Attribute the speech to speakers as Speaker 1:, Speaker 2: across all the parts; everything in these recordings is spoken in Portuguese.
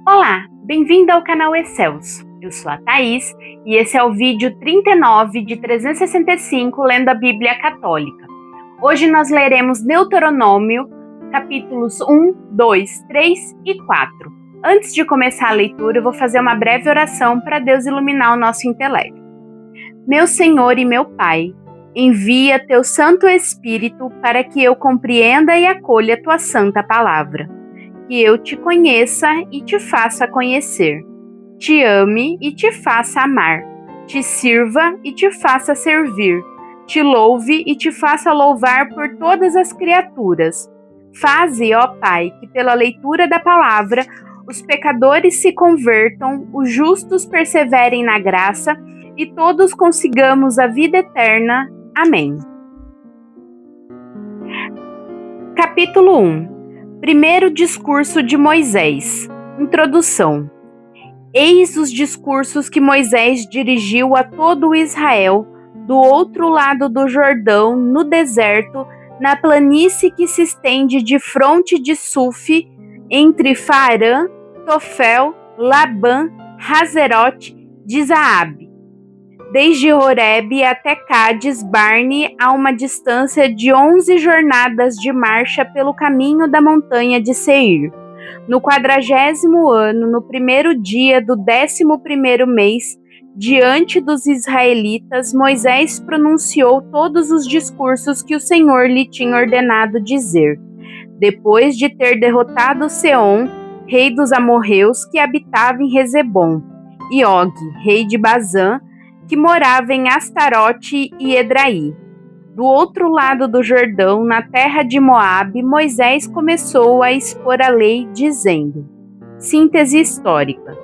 Speaker 1: Olá, bem-vindo ao canal Excelso. Eu sou a Thaís e esse é o vídeo 39 de 365 lendo a Bíblia Católica. Hoje nós leremos Deuteronômio, capítulos 1, 2, 3 e 4. Antes de começar a leitura, eu vou fazer uma breve oração para Deus iluminar o nosso intelecto. Meu Senhor e meu Pai, envia teu Santo Espírito para que eu compreenda e acolha tua santa palavra. Que eu te conheça e te faça conhecer, te ame e te faça amar, te sirva e te faça servir, te louve e te faça louvar por todas as criaturas. Faze, ó Pai, que pela leitura da palavra os pecadores se convertam, os justos perseverem na graça e todos consigamos a vida eterna. Amém. Capítulo 1. Primeiro discurso de Moisés. Introdução. Eis os discursos que Moisés dirigiu a todo o Israel, do outro lado do Jordão, no deserto, na planície que se estende de fronte de Suf, entre Farã, Tofel, Labã, Hazerote, de Zaabe. Desde Horebe até Cádiz Barne, a uma distância de 11 jornadas de marcha pelo caminho da montanha de Seir. No 40º ano, no primeiro dia do 11º mês, diante dos israelitas, Moisés pronunciou todos os discursos que o Senhor lhe tinha ordenado dizer. Depois de ter derrotado Seom, rei dos amorreus, que habitava em Rezebom, e Og, rei de Bazã, que morava em Astarote e Edraí. Do outro lado do Jordão, na terra de Moabe, Moisés começou a expor a lei, dizendo: Síntese histórica.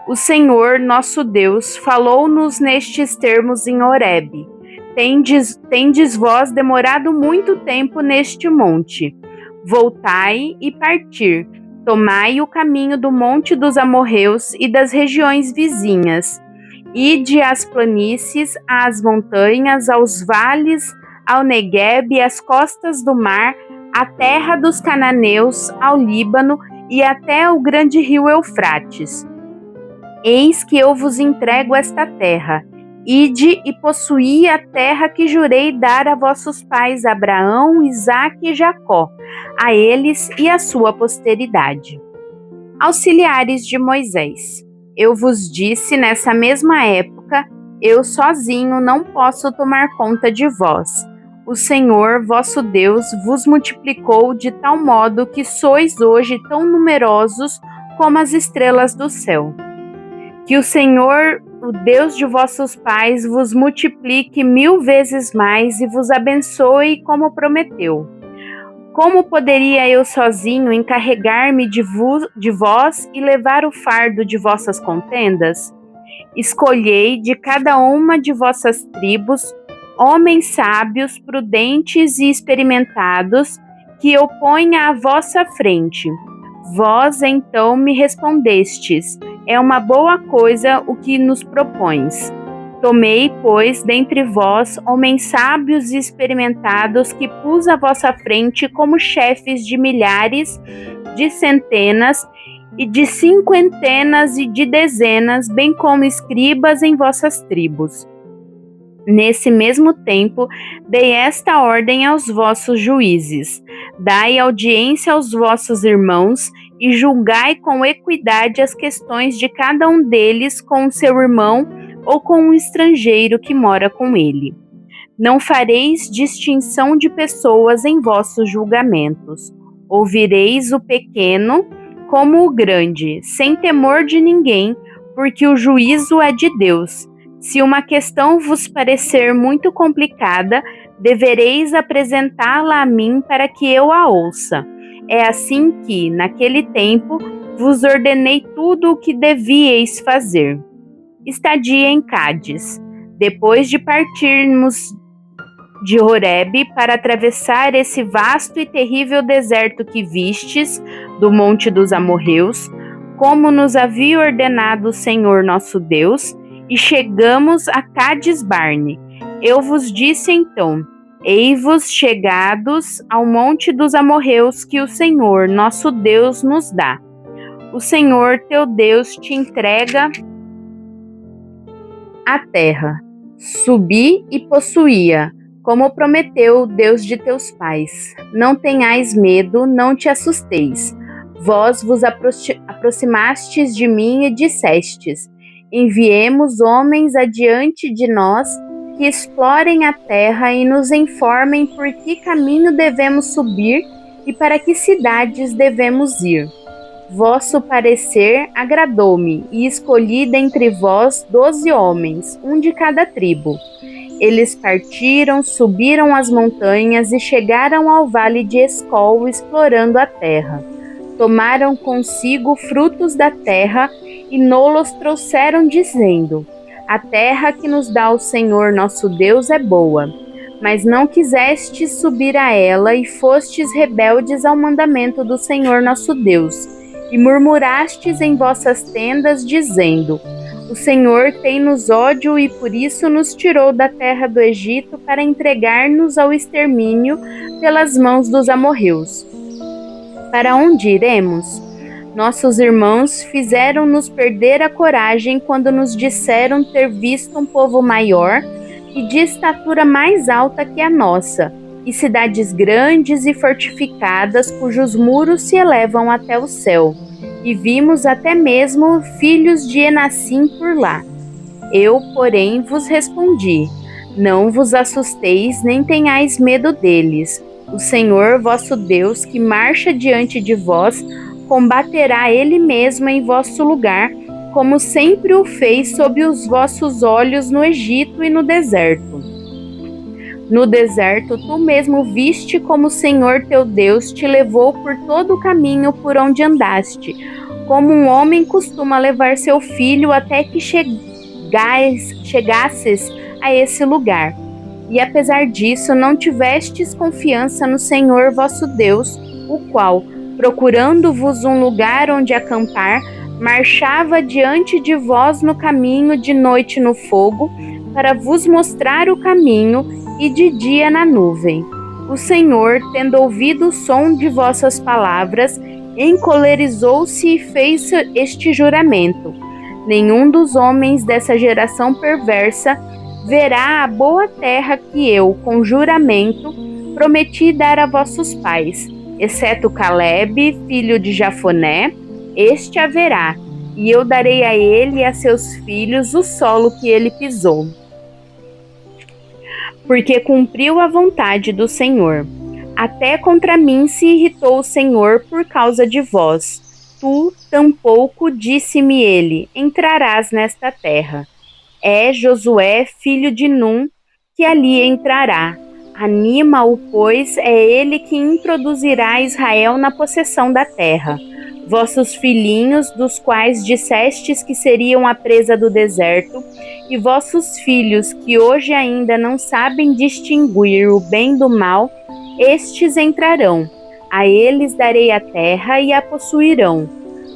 Speaker 1: O Senhor, nosso Deus, falou-nos nestes termos em Horebe. Tendes vós demorado muito tempo neste monte. Voltai e partir. Tomai o caminho do monte dos amorreus e das regiões vizinhas. Ide às planícies, às montanhas, aos vales, ao Neguebe, às costas do mar, à terra dos cananeus, ao Líbano e até o grande rio Eufrates. Eis que eu vos entrego esta terra. Ide e possuí a terra que jurei dar a vossos pais Abraão, Isaque e Jacó, a eles e à sua posteridade. Auxiliares de Moisés. Eu vos disse nessa mesma época, eu sozinho não posso tomar conta de vós. O Senhor, vosso Deus, vos multiplicou de tal modo que sois hoje tão numerosos como as estrelas do céu. Que o Senhor, o Deus de vossos pais, vos multiplique 1000 vezes mais e vos abençoe como prometeu. Como poderia eu sozinho encarregar-me de vós e levar o fardo de vossas contendas? Escolhei de cada uma de vossas tribos homens sábios, prudentes e experimentados, que eu ponha à vossa frente. Vós então me respondestes: é uma boa coisa o que nos propões. Tomei, pois, dentre vós homens sábios e experimentados que pus à vossa frente como chefes de milhares, de centenas e de cinquentenas e de dezenas, bem como escribas em vossas tribos. Nesse mesmo tempo, dei esta ordem aos vossos juízes: dai audiência aos vossos irmãos e julgai com equidade as questões de cada um deles com o seu irmão ou com um estrangeiro que mora com ele. Não fareis distinção de pessoas em vossos julgamentos. Ouvireis o pequeno como o grande, sem temor de ninguém, porque o juízo é de Deus. Se uma questão vos parecer muito complicada, devereis apresentá-la a mim para que eu a ouça. É assim que, naquele tempo, vos ordenei tudo o que devíeis fazer. Estadia em Cádiz. Depois de partirmos de Horebe para atravessar esse vasto e terrível deserto que vistes, do monte dos amorreus, como nos havia ordenado o Senhor nosso Deus, e chegamos a Cádiz Barne. Eu vos disse então: ei-vos chegados ao monte dos amorreus que o Senhor nosso Deus nos dá. o Senhor teu Deus te entrega a terra. Subi e possuía, como prometeu o Deus de teus pais. Não tenhais medo, não te assusteis. Vós vos aproximastes de mim e dissestes: enviemos homens adiante de nós, que explorem a terra e nos informem por que caminho devemos subir e para que cidades devemos ir. Vosso parecer agradou-me, e escolhi dentre vós 12 homens, um de cada tribo. Eles partiram, subiram as montanhas e chegaram ao vale de Escol, explorando a terra. Tomaram consigo frutos da terra e nolos trouxeram, dizendo: a terra que nos dá o Senhor nosso Deus é boa. Mas não quisestes subir a ela e fostes rebeldes ao mandamento do Senhor nosso Deus, e murmurastes em vossas tendas, dizendo: o Senhor tem-nos ódio e por isso nos tirou da terra do Egito para entregar-nos ao extermínio pelas mãos dos amorreus. Para onde iremos? Nossos irmãos fizeram-nos perder a coragem quando nos disseram ter visto um povo maior e de estatura mais alta que a nossa, e cidades grandes e fortificadas cujos muros se elevam até o céu. E vimos até mesmo filhos de Enassim por lá. Eu, porém, vos respondi: não vos assusteis nem tenhais medo deles. O Senhor vosso Deus, que marcha diante de vós, combaterá Ele mesmo em vosso lugar, como sempre o fez sob os vossos olhos no Egito e no deserto. No deserto, tu mesmo viste como o Senhor teu Deus te levou por todo o caminho por onde andaste, como um homem costuma levar seu filho até que chegasses a esse lugar. E apesar disso, não tivestes confiança no Senhor vosso Deus, o qual, procurando-vos um lugar onde acampar, marchava diante de vós no caminho de noite no fogo, para vos mostrar o caminho, e de dia na nuvem. O Senhor, tendo ouvido o som de vossas palavras, encolerizou-se e fez este juramento: nenhum dos homens dessa geração perversa verá a boa terra que eu, com juramento, prometi dar a vossos pais, exceto Calebe, filho de Jafoné. Este haverá, e eu darei a ele e a seus filhos o solo que ele pisou, porque cumpriu a vontade do Senhor. Até contra mim se irritou o Senhor por causa de vós. Tu, tampouco, disse-me ele, entrarás nesta terra. É Josué, filho de Num, que ali entrará. Anima-o, pois é ele que introduzirá Israel na possessão da terra. Vossos filhinhos, dos quais dissestes que seriam a presa do deserto, e vossos filhos, que hoje ainda não sabem distinguir o bem do mal, estes entrarão. A eles darei a terra e a possuirão.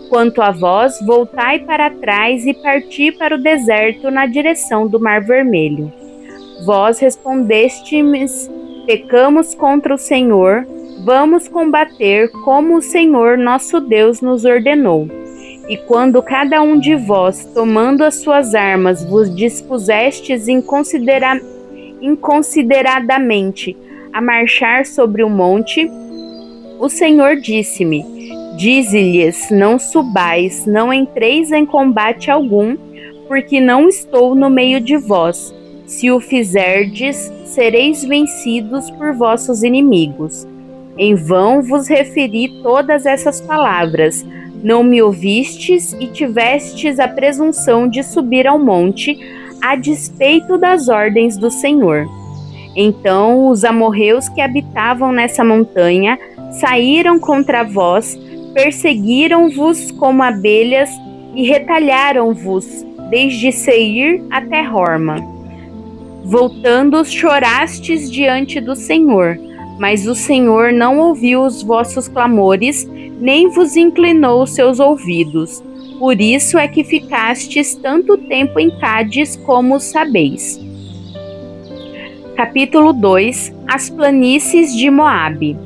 Speaker 1: Quanto a vós, voltai para trás e parti para o deserto na direção do Mar Vermelho. Vós respondestes: pecamos contra o Senhor, vamos combater como o Senhor nosso Deus nos ordenou. E quando cada um de vós, tomando as suas armas, vos dispusestes inconsideradamente a marchar sobre o monte, o Senhor disse-me: dize-lhes, não subais, não entreis em combate algum, porque não estou no meio de vós. Se o fizerdes, sereis vencidos por vossos inimigos. Em vão vos referi todas essas palavras. Não me ouvistes e tivestes a presunção de subir ao monte, a despeito das ordens do Senhor. Então os amorreus que habitavam nessa montanha saíram contra vós, perseguiram-vos como abelhas e retalharam-vos, desde Seir até Horma. Voltando, chorastes diante do Senhor, mas o Senhor não ouviu os vossos clamores, nem vos inclinou os seus ouvidos. Por isso é que ficastes tanto tempo em Cádiz, como sabeis. Capítulo 2. As planícies de Moabe.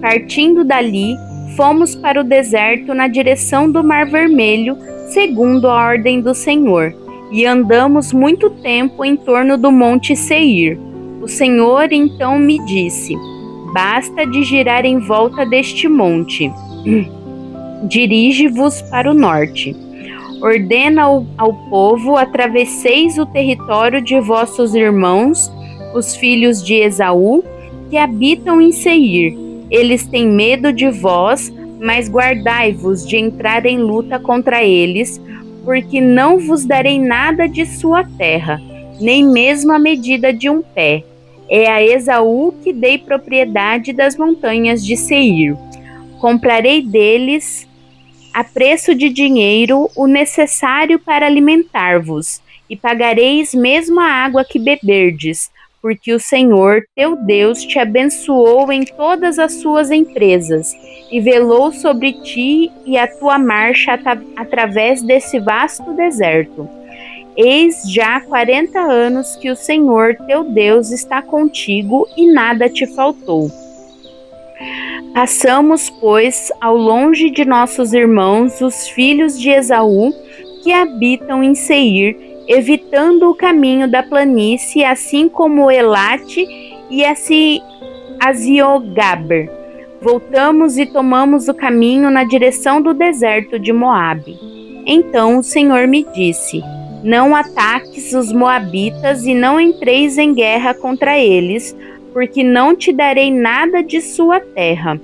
Speaker 1: Partindo dali, Fomos para o deserto na direção do Mar Vermelho, segundo a ordem do Senhor, e andamos muito tempo em torno do monte Seir. O Senhor então me disse: basta de girar em volta deste monte. Dirige-vos para o norte. Ordena ao povo: atravesseis o território de vossos irmãos, os filhos de Esaú, que habitam em Seir. Eles têm medo de vós, mas guardai-vos de entrar em luta contra eles, porque não vos darei nada de sua terra, nem mesmo a medida de um pé. É a Esaú que dei propriedade das montanhas de Seir. Comprarei deles, a preço de dinheiro, o necessário para alimentar-vos, e pagareis mesmo a água que beberdes, porque o Senhor, teu Deus, te abençoou em todas as suas empresas, e velou sobre ti e a tua marcha através desse vasto deserto. Eis já 40 anos que o Senhor, teu Deus, está contigo e nada te faltou. Passamos, pois, ao longe de nossos irmãos, os filhos de Esaú, que habitam em Seir, evitando o caminho da planície, assim como Elate e Aziogaber. Voltamos e tomamos o caminho na direção do deserto de Moabe. Então o Senhor me disse: não ataques os moabitas e não entreis em guerra contra eles, porque não te darei nada de sua terra.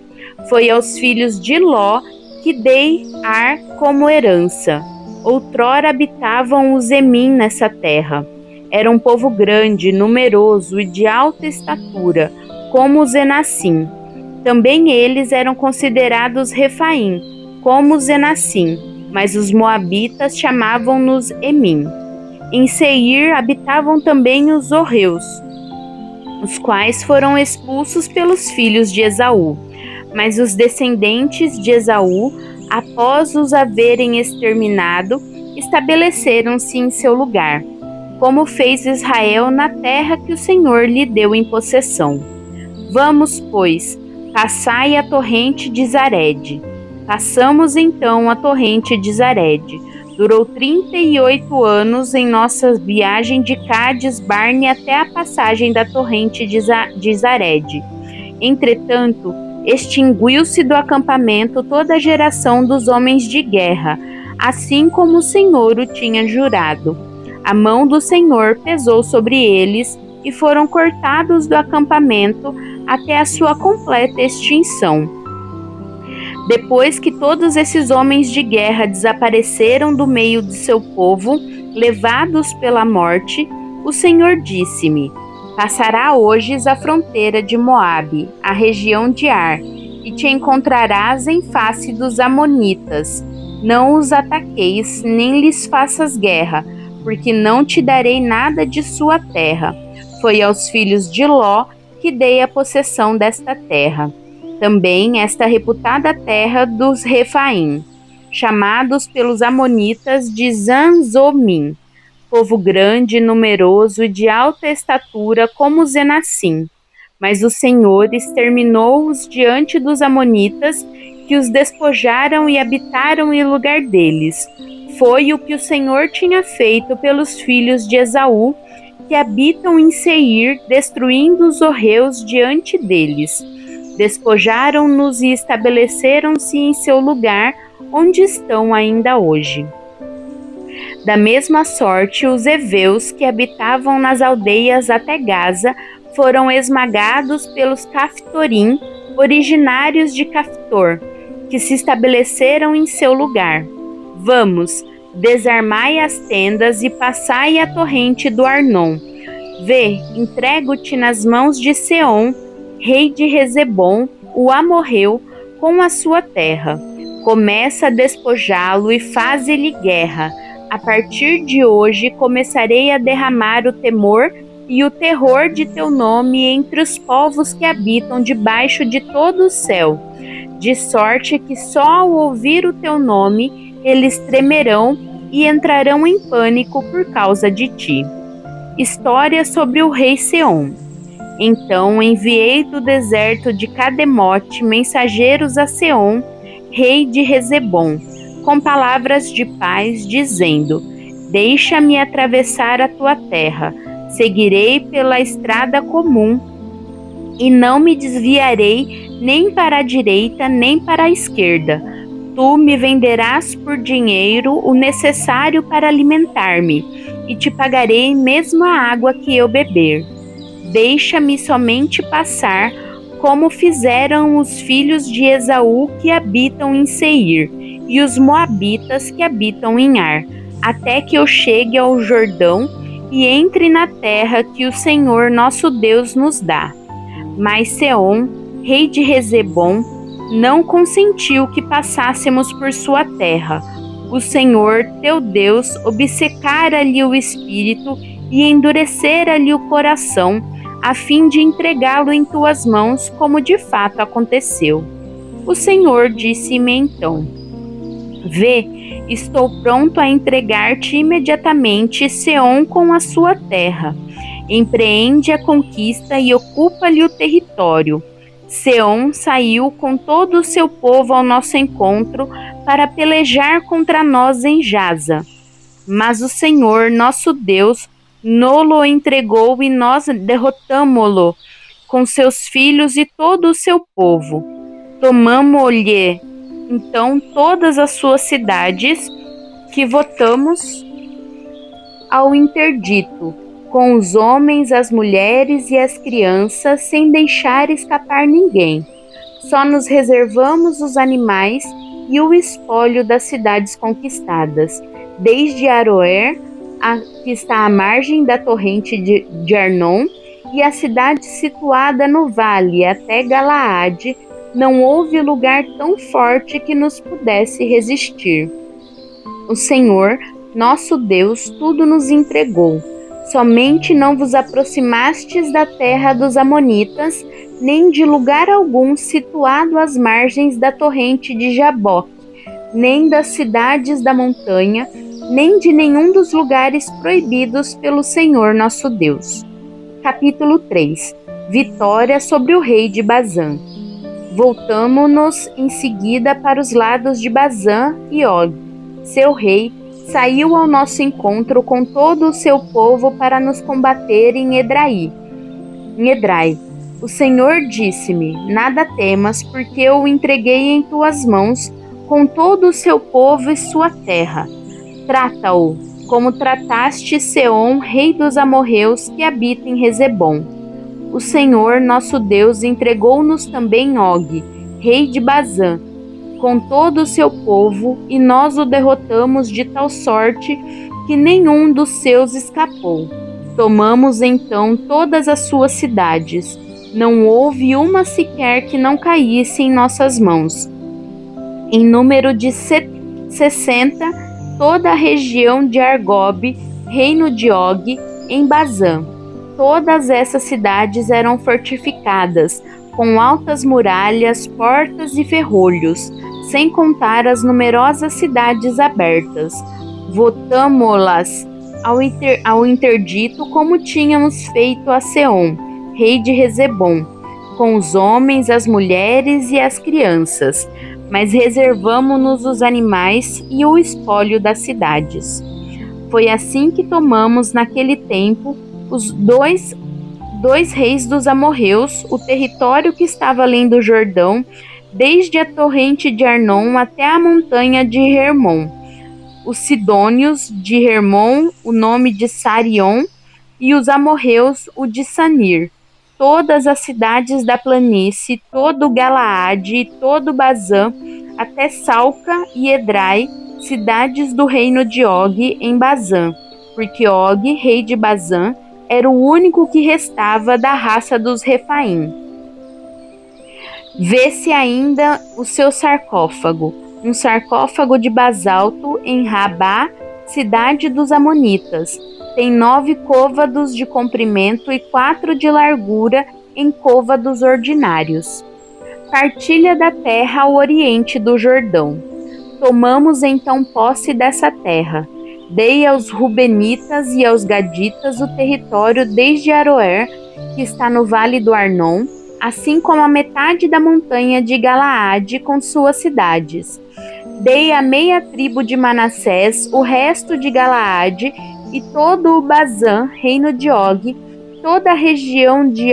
Speaker 1: Foi aos filhos de Ló que dei Ar como herança. Outrora habitavam os Emim nessa terra. Era um povo grande, numeroso e de alta estatura, como os Enassim. Também eles eram considerados Refaim, como os Enassim, mas os moabitas chamavam-nos Emim. Em Seir habitavam também os Orreus, os quais foram expulsos pelos filhos de Esaú. Mas os descendentes de Esaú, após os haverem exterminado, estabeleceram-se em seu lugar, como fez Israel na terra que o Senhor lhe deu em possessão. Vamos, pois, passai a torrente de Zarede. Passamos então a torrente de Zarede. Durou 38 anos em nossa viagem de Cádiz Barne até a passagem da torrente de Zarede. Entretanto, extinguiu-se do acampamento toda a geração dos homens de guerra, assim como o Senhor o tinha jurado. A mão do Senhor pesou sobre eles e foram cortados do acampamento até a sua completa extinção. Depois que todos esses homens de guerra desapareceram do meio de seu povo, levados pela morte, o Senhor disse-me: passará hoje a fronteira de Moabe, a região de Ar, e te encontrarás em face dos amonitas. Não os ataqueis, nem lhes faças guerra, porque não te darei nada de sua terra. Foi aos filhos de Ló que dei a possessão desta terra. Também esta reputada terra dos Refaim, chamados pelos amonitas de Zanzomim, povo grande, numeroso e de alta estatura como os Enassim. Mas o Senhor exterminou-os diante dos amonitas, que os despojaram e habitaram em lugar deles. Foi o que o Senhor tinha feito pelos filhos de Esaú, que habitam em Seir, destruindo os horreus diante deles. Despojaram-nos e estabeleceram-se em seu lugar, onde estão ainda hoje. Da mesma sorte, os heveus que habitavam nas aldeias até Gaza foram esmagados pelos Caftorim, originários de Caftor, que se estabeleceram em seu lugar. Vamos, desarmai as tendas e passai a torrente do Arnon. Vê, entrego-te nas mãos de Seom, rei de Rezebom, o amorreu, com a sua terra. Começa a despojá-lo e faze-lhe guerra. A partir de hoje começarei a derramar o temor e o terror de teu nome entre os povos que habitam debaixo de todo o céu, de sorte que só ao ouvir o teu nome eles tremerão e entrarão em pânico por causa de ti. História sobre o rei Seom. Então enviei do deserto de Cademote mensageiros a Seom, rei de Hesebom, com palavras de paz, dizendo: Deixa-me atravessar a tua terra, seguirei pela estrada comum e não me desviarei nem para a direita nem para a esquerda. Tu me venderás por dinheiro o necessário para alimentar-me, e te pagarei mesmo a água que eu beber. Deixa-me somente passar, como fizeram os filhos de Esaú que habitam em Seir, e os moabitas que habitam em Ar, até que eu chegue ao Jordão e entre na terra que o Senhor nosso Deus nos dá. Mas Seom, rei de Hesebom, não consentiu que passássemos por sua terra. O Senhor, teu Deus, obcecara-lhe o espírito e endurecera-lhe o coração, a fim de entregá-lo em tuas mãos, como de fato aconteceu. O Senhor disse-me então: Vê, estou pronto a entregar-te imediatamente Seom com a sua terra. Empreende a conquista e ocupa-lhe o território. Seom saiu com todo o seu povo ao nosso encontro para pelejar contra nós em Jaza. Mas o Senhor, nosso Deus, no-lo entregou e nós derrotamo-lo com seus filhos e todo o seu povo. Tomamo-lhe então todas as suas cidades que votamos ao interdito, com os homens, as mulheres e as crianças, sem deixar escapar ninguém. Só nos reservamos os animais e o espólio das cidades conquistadas, desde Aroer, que está à margem da torrente de Arnon, e a cidade situada no vale, até Galaade. Não houve lugar tão forte que nos pudesse resistir. O Senhor, nosso Deus, tudo nos entregou. Somente não vos aproximastes da terra dos amonitas, nem de lugar algum situado às margens da torrente de Jaboque, nem das cidades da montanha, nem de nenhum dos lugares proibidos pelo Senhor nosso Deus. Capítulo 3. Vitória sobre o rei de Bazã. Voltamo-nos em seguida para os lados de Bazã, e Og, seu rei, saiu ao nosso encontro com todo o seu povo para nos combater em Edrai. O Senhor disse-me: Nada temas, porque eu o entreguei em tuas mãos, com todo o seu povo e sua terra. Trata-o, como trataste Seom, rei dos amorreus, que habita em Hesebom. O Senhor, nosso Deus, entregou-nos também Og, rei de Bazã, com todo o seu povo, e nós o derrotamos de tal sorte que nenhum dos seus escapou. Tomamos então todas as suas cidades. Não houve uma sequer que não caísse em nossas mãos. Em número de 60, toda a região de Argob, reino de Og, em Bazã. Todas essas cidades eram fortificadas, com altas muralhas, portas e ferrolhos, sem contar as numerosas cidades abertas. Votamo-las ao interdito, como tínhamos feito a Seom, rei de Hesebom, com os homens, as mulheres e as crianças, mas reservamo-nos os animais e o espólio das cidades. Foi assim que tomamos naquele tempo os dois reis dos amorreus, o território que estava além do Jordão, desde a torrente de Arnon até a montanha de Hermon. Os sidônios de Hermon, o nome de Sarion, e os amorreus, o de Sanir. Todas as cidades da planície, todo Galaade e todo Bazã, até Salca e Edrai, cidades do reino de Og em Bazã, porque Og, rei de Bazã, era o único que restava da raça dos Refaim. Vê-se ainda o seu sarcófago, um sarcófago de basalto em Rabá, cidade dos Amonitas. Tem 9 côvados de comprimento e 4 de largura em côvados ordinários. Partilha da terra ao oriente do Jordão. Tomamos então posse dessa terra. Dei aos Rubenitas e aos Gaditas o território desde Aroer que está no vale do Arnon, assim como a metade da montanha de Galaade com suas cidades. Dei à meia tribo de Manassés o resto de Galaade e todo o Bazã, reino de Og, toda a região de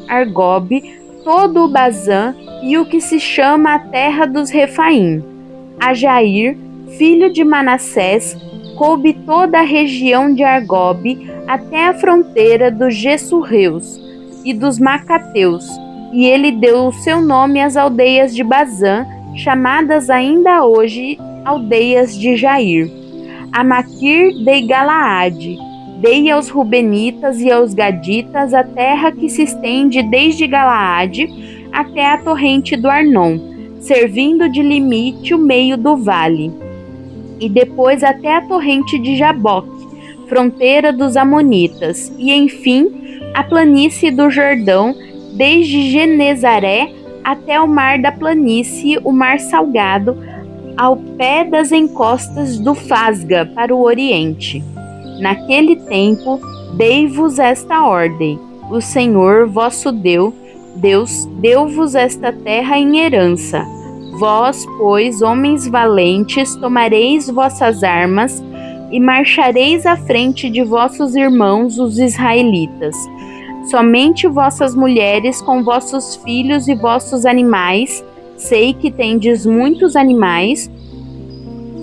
Speaker 1: Argobe, todo o Bazã e o que se chama a terra dos Refaim. A Jair, filho de Manassés, coube toda a região de Argobe até a fronteira dos Gessurreus e dos Macateus, e ele deu o seu nome às aldeias de Bazã, chamadas ainda hoje aldeias de Jair. A Maquir dei Galaade, dei aos Rubenitas e aos Gaditas a terra que se estende desde Galaade até a torrente do Arnon, servindo de limite o meio do vale, e depois até a torrente de Jaboque, fronteira dos Amonitas, e enfim a planície do Jordão, desde Genezaré até o mar da planície, o mar salgado, ao pé das encostas do Fasga para o oriente. Naquele tempo, dei-vos esta ordem: o Senhor vosso Deus deu-vos esta terra em herança. Vós, pois, homens valentes, tomareis vossas armas e marchareis à frente de vossos irmãos, os israelitas. Somente vossas mulheres com vossos filhos e vossos animais, sei que tendes muitos animais,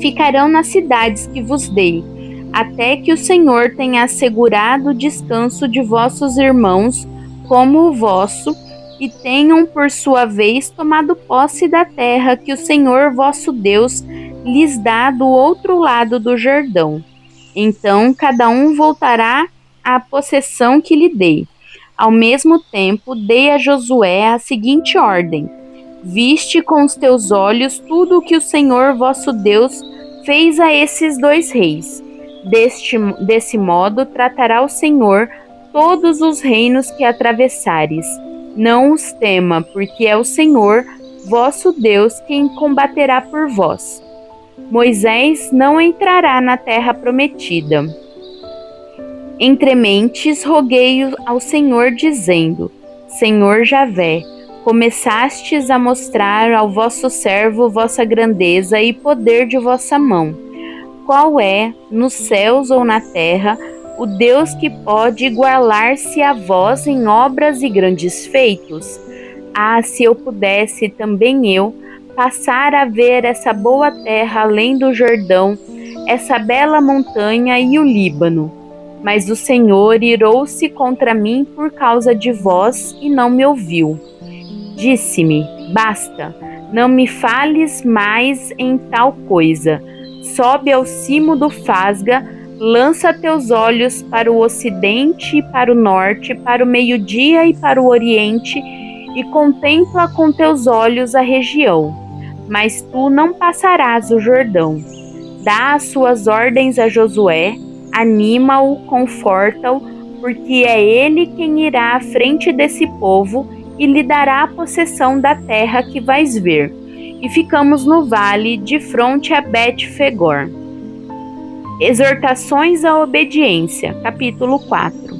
Speaker 1: ficarão nas cidades que vos dei, até que o Senhor tenha assegurado o descanso de vossos irmãos como o vosso, e tenham por sua vez tomado posse da terra que o Senhor vosso Deus lhes dá do outro lado do Jordão. Então cada um voltará à possessão que lhe dei. Ao mesmo tempo, dei a Josué a seguinte ordem: viste com os teus olhos tudo o que o Senhor vosso Deus fez a esses dois reis. Desse modo tratará o Senhor todos os reinos que atravessares. Não os tema, porque é o Senhor vosso Deus quem combaterá por vós. Moisés não entrará na terra prometida. Entre mentes roguei ao Senhor, dizendo: Senhor Javé, começastes a mostrar ao vosso servo vossa grandeza e poder de vossa mão. Qual é, nos céus ou na terra, o Deus que pode igualar-se a vós em obras e grandes feitos? Ah, se eu pudesse também eu passar a ver essa boa terra além do Jordão, essa bela montanha e o Líbano. Mas o Senhor irou-se contra mim por causa de vós e não me ouviu. Disse-me: basta, não me fales mais em tal coisa. Sobe ao cimo do Fasga, lança teus olhos para o ocidente e para o norte, para o meio-dia e para o oriente, e contempla com teus olhos a região. Mas tu não passarás o Jordão. Dá as suas ordens a Josué, anima-o, conforta-o, porque é ele quem irá à frente desse povo e lhe dará a possessão da terra que vais ver. E ficamos no vale, de fronte a Bet-Fegor. Exortações à obediência, capítulo 4.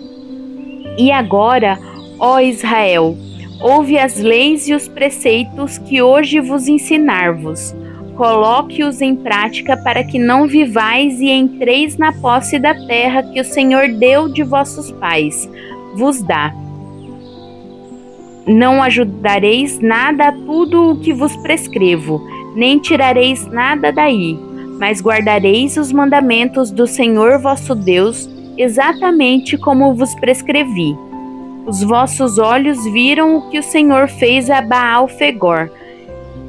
Speaker 1: E agora, ó Israel, ouve as leis e os preceitos que hoje vos ensinar-vos. Coloque-os em prática para que não vivais e entreis na posse da terra que o Senhor Deus de vossos pais vos dá. Não ajudareis nada a tudo o que vos prescrevo, nem tirareis nada daí, mas guardareis os mandamentos do Senhor vosso Deus, exatamente como vos prescrevi. Os vossos olhos viram o que o Senhor fez a Baal-Fegor,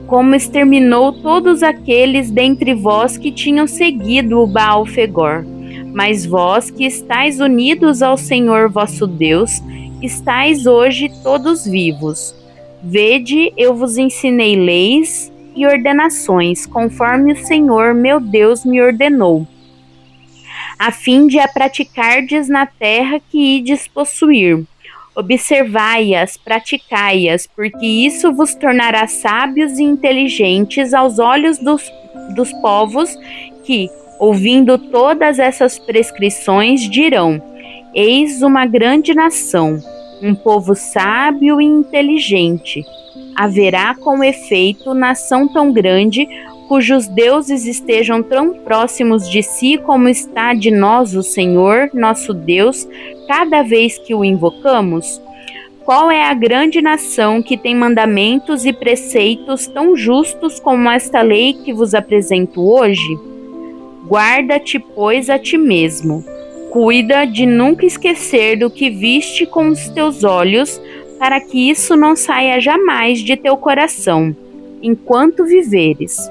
Speaker 1: como exterminou todos aqueles dentre vós que tinham seguido o Baal-Fegor. Mas vós que estáis unidos ao Senhor vosso Deus, estáis hoje todos vivos. Vede, eu vos ensinei leis e ordenações, conforme o Senhor meu Deus me ordenou, a fim de a praticardes na terra que ides possuir. Observai-as, praticai-as, porque isso vos tornará sábios e inteligentes aos olhos dos povos que, ouvindo todas essas prescrições, dirão: eis uma grande nação. um povo sábio e inteligente. Haverá com efeito nação tão grande, cujos deuses estejam tão próximos de si como está de nós o Senhor, nosso Deus, cada vez que o invocamos? Qual é a grande nação que tem mandamentos e preceitos tão justos como esta lei que vos apresento hoje? Guarda-te, pois, a ti mesmo. Cuida de nunca esquecer do que viste com os teus olhos, para que isso não saia jamais de teu coração, enquanto viveres.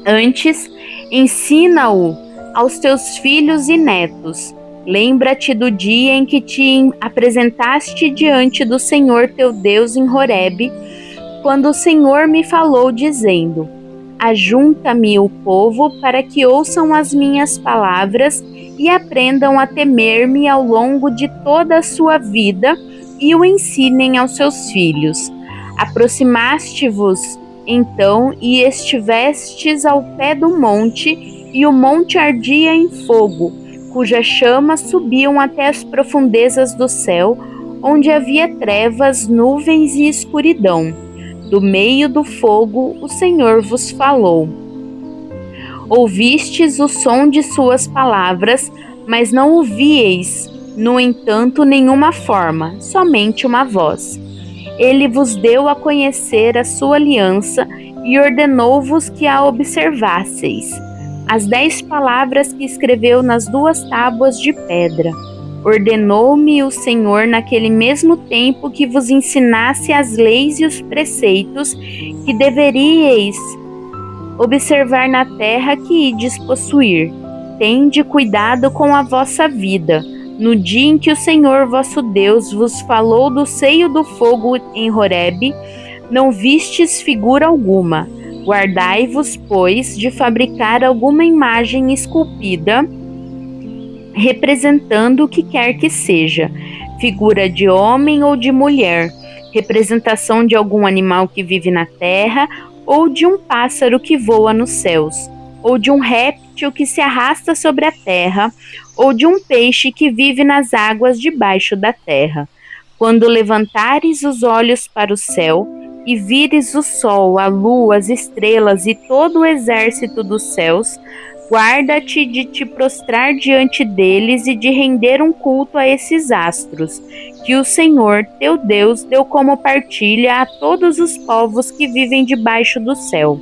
Speaker 1: Antes, ensina-o aos teus filhos e netos. Lembra-te do dia em que te apresentaste diante do Senhor teu Deus em Horebe, quando o Senhor me falou, dizendo: Ajunta-me o povo para que ouçam as minhas palavras e aprendam a temer-me ao longo de toda a sua vida e o ensinem aos seus filhos. Aproximaste-vos então e estivestes ao pé do monte, e o monte ardia em fogo, cujas chamas subiam até as profundezas do céu, onde havia trevas, nuvens e escuridão. Do meio do fogo o Senhor vos falou. Ouvistes o som de suas palavras, mas não ouvieis, no entanto, nenhuma forma, somente uma voz. Ele vos deu a conhecer a sua aliança e ordenou-vos que a observasseis. As 10 palavras que escreveu nas 2 tábuas de pedra. Ordenou-me o Senhor naquele mesmo tempo que vos ensinasse as leis e os preceitos que deveríeis observar na terra que ides possuir. Tende cuidado com a vossa vida. No dia em que o Senhor vosso Deus vos falou do seio do fogo em Horebe, não vistes figura alguma. Guardai-vos, pois, de fabricar alguma imagem esculpida, representando o que quer que seja, figura de homem ou de mulher, representação de algum animal que vive na terra, ou de um pássaro que voa nos céus, ou de um réptil que se arrasta sobre a terra, ou de um peixe que vive nas águas debaixo da terra. Quando levantares os olhos para o céu, e vires o sol, a lua, as estrelas e todo o exército dos céus, guarda-te de te prostrar diante deles e de render um culto a esses astros, que o Senhor, teu Deus, deu como partilha a todos os povos que vivem debaixo do céu.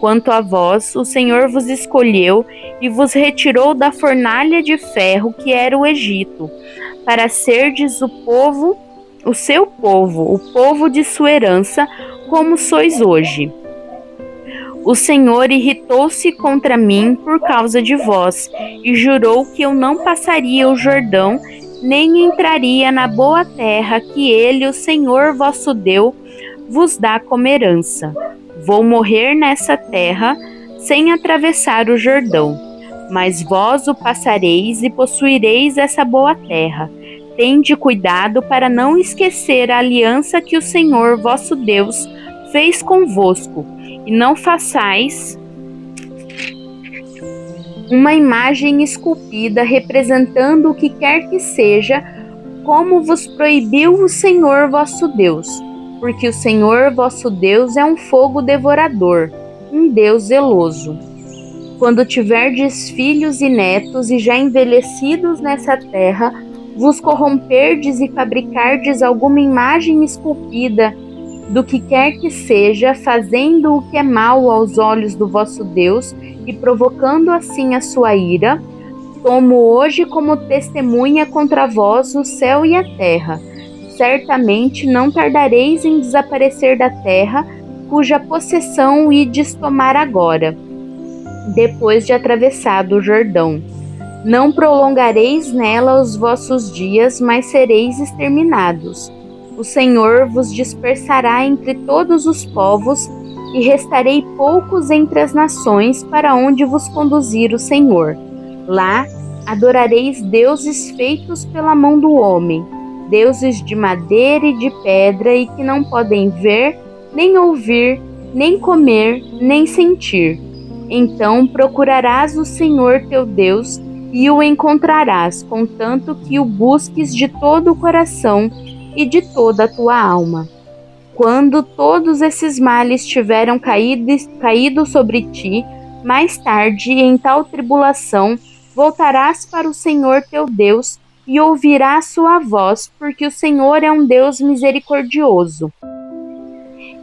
Speaker 1: Quanto a vós, o Senhor vos escolheu e vos retirou da fornalha de ferro que era o Egito, para serdes o seu povo, o povo de sua herança, como sois hoje. O Senhor irritou-se contra mim por causa de vós, e jurou que eu não passaria o Jordão, nem entraria na boa terra que ele, o Senhor vosso Deus, vos dá como herança. Vou morrer nessa terra, sem atravessar o Jordão. Mas vós o passareis e possuireis essa boa terra. Tende cuidado para não esquecer a aliança que o Senhor vosso Deus fez convosco, e não façais uma imagem esculpida representando o que quer que seja, como vos proibiu o Senhor vosso Deus, porque o Senhor vosso Deus é um fogo devorador, um Deus zeloso. Quando tiverdes filhos e netos e já envelhecidos nessa terra, vos corromperdes e fabricardes alguma imagem esculpida do que quer que seja, fazendo o que é mal aos olhos do vosso Deus e provocando assim a sua ira, tomo hoje como testemunha contra vós o céu e a terra. Certamente não tardareis em desaparecer da terra, cuja possessão ides tomar agora, depois de atravessado o Jordão. Não prolongareis nela os vossos dias, mas sereis exterminados. O Senhor vos dispersará entre todos os povos, e restarei poucos entre as nações para onde vos conduzir o Senhor. Lá adorareis deuses feitos pela mão do homem, deuses de madeira e de pedra, e que não podem ver, nem ouvir, nem comer, nem sentir. Então procurarás o Senhor teu Deus, e o encontrarás, contanto que o busques de todo o coração e de toda a tua alma. Quando todos esses males tiveram caído sobre ti, mais tarde, em tal tribulação, voltarás para o Senhor teu Deus e ouvirás sua voz, porque o Senhor é um Deus misericordioso.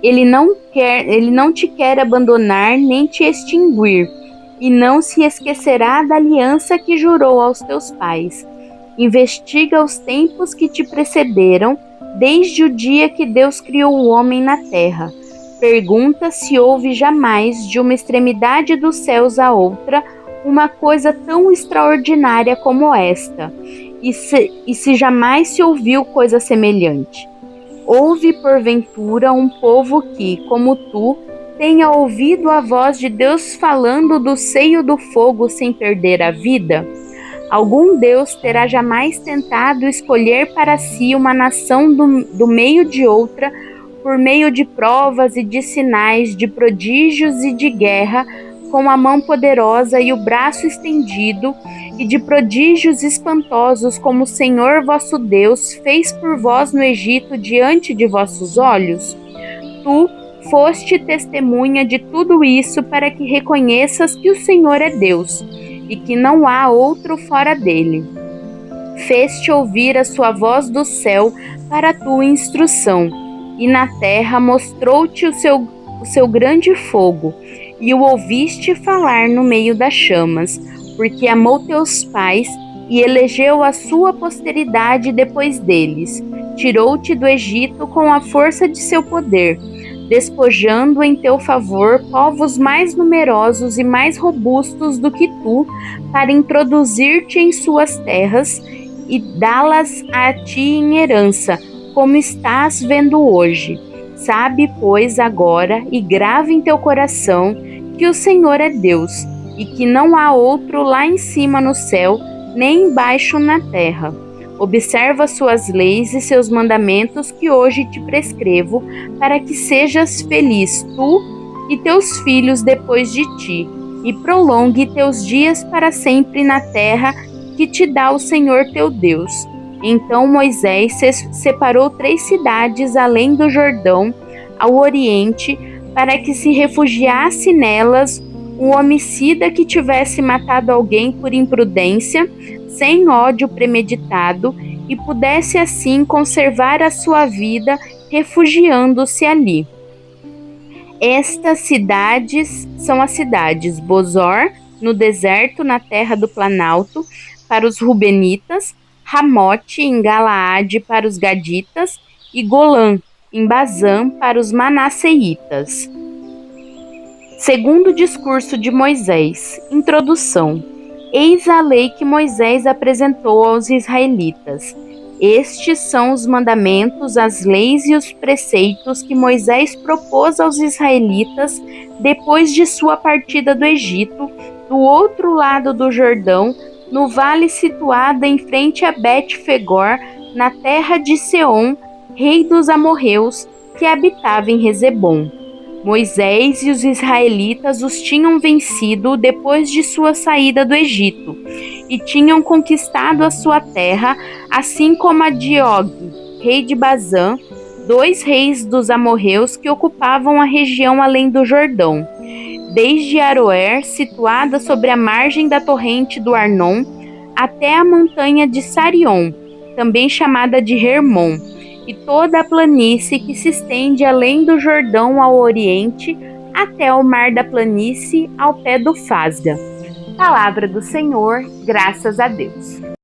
Speaker 1: Ele não te quer abandonar nem te extinguir, e não se esquecerá da aliança que jurou aos teus pais. Investiga os tempos que te precederam, desde o dia que Deus criou o homem na terra. Pergunta se houve jamais, de uma extremidade dos céus à outra, uma coisa tão extraordinária como esta, e se jamais se ouviu coisa semelhante. Houve, porventura, um povo que, como tu, tenha ouvido a voz de Deus falando do seio do fogo sem perder a vida? Algum Deus terá jamais tentado escolher para si uma nação do meio de outra, por meio de provas e de sinais, de prodígios e de guerra, com a mão poderosa e o braço estendido, e de prodígios espantosos, como o Senhor vosso Deus fez por vós no Egito diante de vossos olhos? Tu foste testemunha de tudo isso, para que reconheças que o Senhor é Deus, e que não há outro fora dele. Fez-te ouvir a sua voz do céu para a tua instrução, e na terra mostrou-te o seu grande fogo, e o ouviste falar no meio das chamas, porque amou teus pais e elegeu a sua posteridade depois deles. Tirou-te do Egito com a força de seu poder, despojando em teu favor povos mais numerosos e mais robustos do que tu, para introduzir-te em suas terras e dá-las a ti em herança, como estás vendo hoje. Sabe, pois, agora, e grava em teu coração, que o Senhor é Deus, e que não há outro lá em cima no céu, nem embaixo na terra. Observa suas leis e seus mandamentos que hoje te prescrevo, para que sejas feliz tu e teus filhos depois de ti, e prolongue teus dias para sempre na terra que te dá o Senhor teu Deus. Então Moisés separou 3 cidades além do Jordão, ao oriente, para que se refugiasse nelas um homicida que tivesse matado alguém por imprudência, sem ódio premeditado, e pudesse assim conservar a sua vida refugiando-se ali. Estas cidades são as cidades Bozor, no deserto, na terra do Planalto, para os Rubenitas, Ramote, em Galaade, para os Gaditas, e Golã, em Bazã, para os Manasseitas. Segundo discurso de Moisés. Introdução. Eis a lei que Moisés apresentou aos israelitas. Estes são os mandamentos, as leis e os preceitos que Moisés propôs aos israelitas depois de sua partida do Egito, do outro lado do Jordão, no vale situado em frente a Bet-Fegor, na terra de Seom, rei dos amorreus, que habitava em Rezebom. Moisés e os israelitas os tinham vencido depois de sua saída do Egito, e tinham conquistado a sua terra, assim como a de Og, rei de Bazã, 2 reis dos amorreus que ocupavam a região além do Jordão, desde Aroer, situada sobre a margem da torrente do Arnon, até a montanha de Sarion, também chamada de Hermon, e toda a planície que se estende além do Jordão ao oriente, até o mar da planície ao pé do Fasga. Palavra do Senhor, graças a Deus.